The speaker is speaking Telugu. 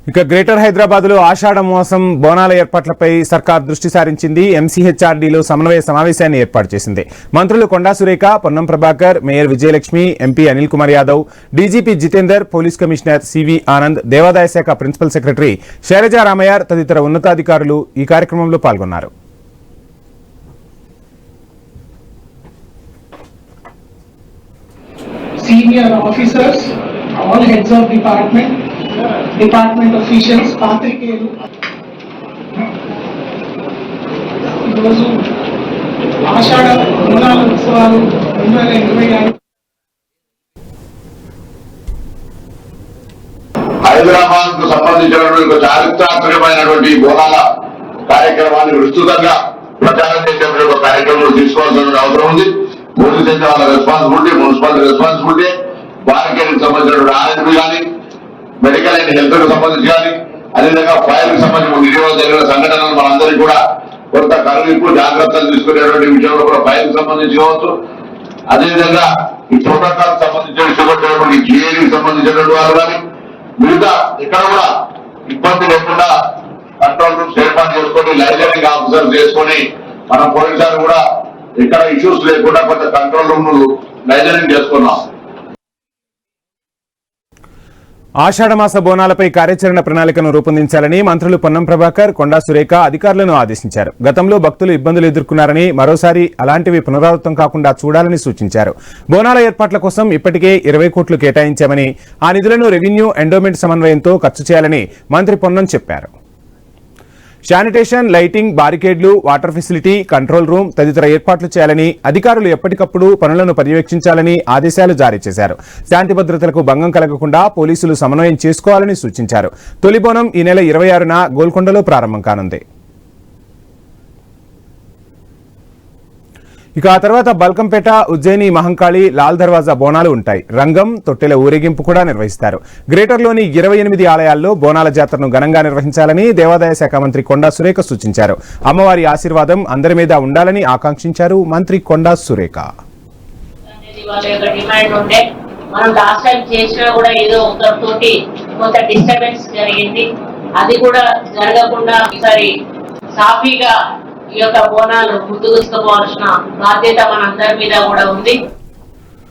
ఇక గ్రేటర్ హైదరాబాద్ లో ఆషాఢ మాసం బోనాల ఏర్పాట్లపై సర్కార్ దృష్టి సారించింది. ఎంసీహెచ్ఆర్డీలో సమన్వయ సమావేశాన్ని ఏర్పాటు చేసింది. మంత్రులు Konda Surekha, Ponnam Prabhakar, mayor Vijayalakshmi, MP Anil Kumar Yadav, DGP Jitender, police commissioner CV Anand, దేవాదాయ శాఖ ప్రిన్సిపల్ సెక్రటరీ శైలజా రామయ్య తదితర ఉన్నతాధికారులు ఈ కార్యక్రమంలో పాల్గొన్నారు. Senior officers, all heads of department officials, పాత్రికేయులు ఈరోజు ఆషాఢ బోనాల ఉత్సవాలు 2026 హైదరాబాద్ కు సంబంధించినటువంటి చారిత్రాత్మకమైనటువంటి బోనాల కార్యక్రమాన్ని విస్తృతంగా ప్రచారం చేసేటువంటి ఒక కార్యక్రమం తీసుకోవాల్సిన అవసరం ఉంది. పోలీస్ శాఖ వాళ్ళ రెస్పాన్సిబిలిటీ, మున్సిపాలిటీ రెస్పాన్సిబిలిటీ, మార్కెట్ సంబంధించినటువంటి ఆర్ఎంపీ కానీ, మెడికల్ అండ్ హెల్త్ కు సంబంధించి కానీ, అదేవిధంగా ఫైర్ కు సంబంధించిన ఇటీవల జరిగిన సంఘటనలు మనందరికీ కూడా కొంత కరువు జాగ్రత్తలు తీసుకునేటువంటి విషయంలో కూడా ఫైర్ కు సంబంధించి కావచ్చు. అదేవిధంగా ఈ ప్రోటోకాల్ సంబంధించిన విషయం జిఏకి సంబంధించినటువంటి వారు కానీ మిగతా ఇక్కడ కూడా ఇబ్బంది లేకుండా కంట్రోల్ రూమ్స్ ఏర్పాటు చేసుకొని లైజనింగ్ ఆఫీసర్ చేసుకొని మనం పోయినసారి కూడా ఇక్కడ ఇష్యూస్ లేకుండా కొంత కంట్రోల్ రూమ్ లైజనింగ్ చేసుకున్నాం. ఆషాఢమాస బోనాలపై కార్యాచరణ ప్రణాళికను రూపొందించాలని మంత్రులు పొన్నం ప్రభాకర్, కొండా సురేఖ అధికారులను ఆదేశించారు. గతంలో భక్తులు ఇబ్బందులు ఎదుర్కొన్నారని, మరోసారి అలాంటివి పునరావృతం కాకుండా చూడాలని సూచించారు. బోనాల ఏర్పాట్ల కోసం ఇప్పటికే 20 కోట్లు కేటాయించామని, ఆ నిధులను రెవెన్యూ, ఎండోమెంట్ సమన్వయంతో ఖర్చు చేయాలని మంత్రి పొన్నం చెప్పారు. శానిటేషన్, లైటింగ్, బారికేడ్లు, వాటర్ ఫెసిలిటీ, కంట్రోల్ రూమ్ తదితర ఏర్పాట్లు చేయాలని, అధికారులు ఎప్పటికప్పుడు పనులను పర్యవేక్షించాలని ఆదేశాలు జారీ చేశారు. శాంతి భద్రతలకు భంగం కలగకుండా పోలీసులు సమన్వయం చేసుకోవాలని సూచించారు. తొలి బోనం ఈ నెల 26న గోల్కొండలో ప్రారంభం కానుంది. ఇక ఆ తర్వాత బల్కంపేట, ఉజ్జయిని, మహంకాళి, లాల్ దర్వాజా బోనాలు ఉంటాయి. రంగం, తొట్టెల ఊరేగింపు కూడా నిర్వహిస్తారు. గ్రేటర్లోని 28 ఆలయాల్లో బోనాల జాతరను ఘనంగా నిర్వహించాలని దేవాదాయ శాఖ మంత్రి కొండా సురేఖ సూచించారు. అమ్మవారి ఆశీర్వాదం అందరి మీద ఉండాలని ఆకాంక్షించారు మంత్రి కొండా సురేఖ. అది కూడా జరగకుండా ఈసారి సాఫీగా ఈ యొక్క బోనాలు ముందుకు తీసుకుపోవాల్సిన బాధ్యత మనందరి మీద కూడా ఉంది.